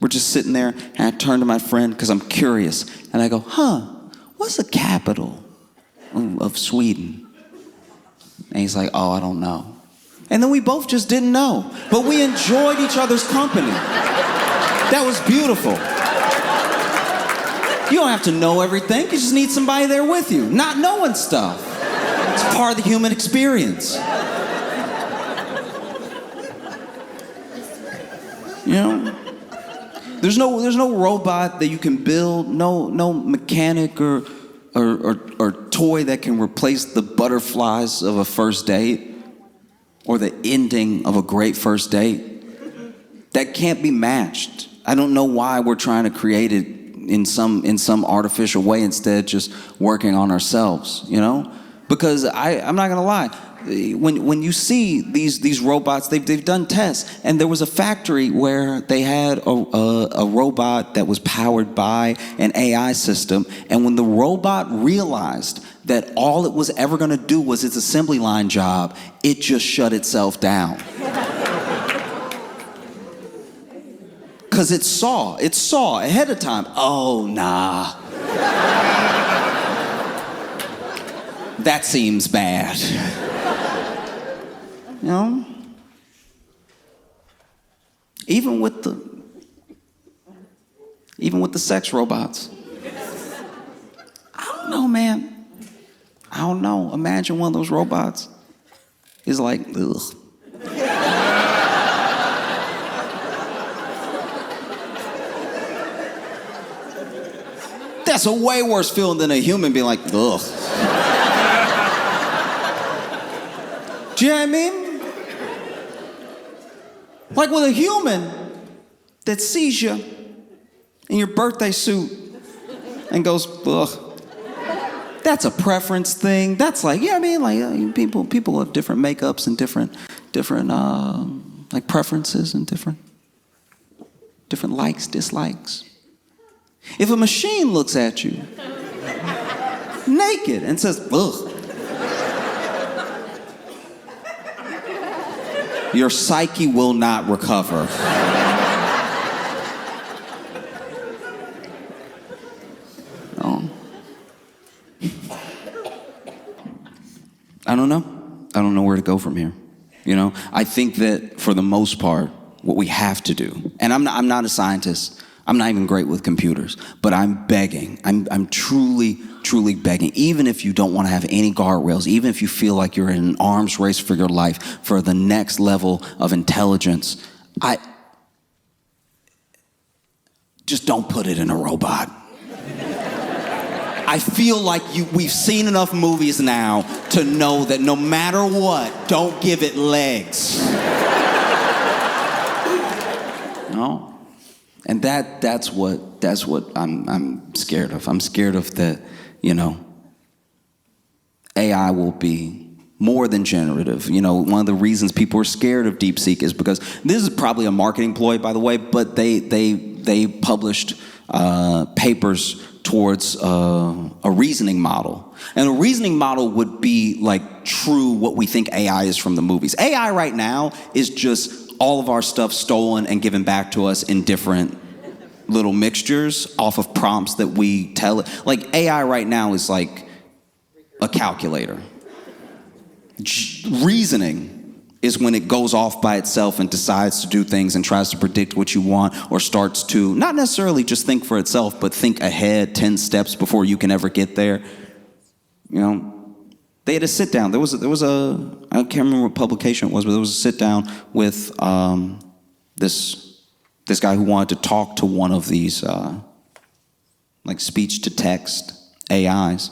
We're just sitting there, and I turn to my friend because I'm curious, and I go, what's the capital of Sweden? And he's like, oh, I don't know. And then we both just didn't know, but we enjoyed each other's company. That was beautiful. You don't have to know everything, you just need somebody there with you, not knowing stuff. It's part of the human experience. You know? There's no robot that you can build, no mechanic or toy that can replace the butterflies of a first date or the ending of a great first date. That can't be matched. I don't know why we're trying to create it in some artificial way instead just working on ourselves, you know? Because I'm not gonna lie, when you see these robots, they've done tests, and there was a factory where they had a robot that was powered by an AI system, and when the robot realized that all it was ever gonna do was its assembly line job, it just shut itself down. Because it saw ahead of time, oh, nah. That seems bad. You know? Even with the sex robots. I don't know, man. I don't know. Imagine one of those robots is like, ugh. That's a way worse feeling than a human being like, ugh. Do you know what I mean? Like with a human that sees you in your birthday suit and goes, ugh. That's a preference thing. That's like, yeah, I mean, like people have different makeups and different like preferences and different likes, dislikes. If a machine looks at you naked and says, ugh, your psyche will not recover. No. I don't know. I don't know where to go from here. You know, I think that for the most part, what we have to do, and I'm not a scientist, I'm not even great with computers, but I'm begging. I'm truly begging, even if you don't want to have any guardrails, even if you feel like you're in an arms race for your life, for the next level of intelligence, just don't put it in a robot. I feel like we've seen enough movies now to know that no matter what, don't give it legs. No? And that's what I'm scared of. I'm scared of that, you know, AI will be more than generative. You know, one of the reasons people are scared of DeepSeek is because this is probably a marketing ploy, by the way, but they published papers towards a reasoning model. And a reasoning model would be like true what we think AI is from the movies. AI right now is just all of our stuff stolen and given back to us in different little mixtures off of prompts that we tell it. Like AI right now is like a calculator. Reasoning is when it goes off by itself and decides to do things and tries to predict what you want, or starts to not necessarily just think for itself, but think ahead 10 steps before you can ever get there. You know, they had a sit down. There was a I can't remember what publication it was, but there was a sit down with this guy who wanted to talk to one of these like speech to text AIs.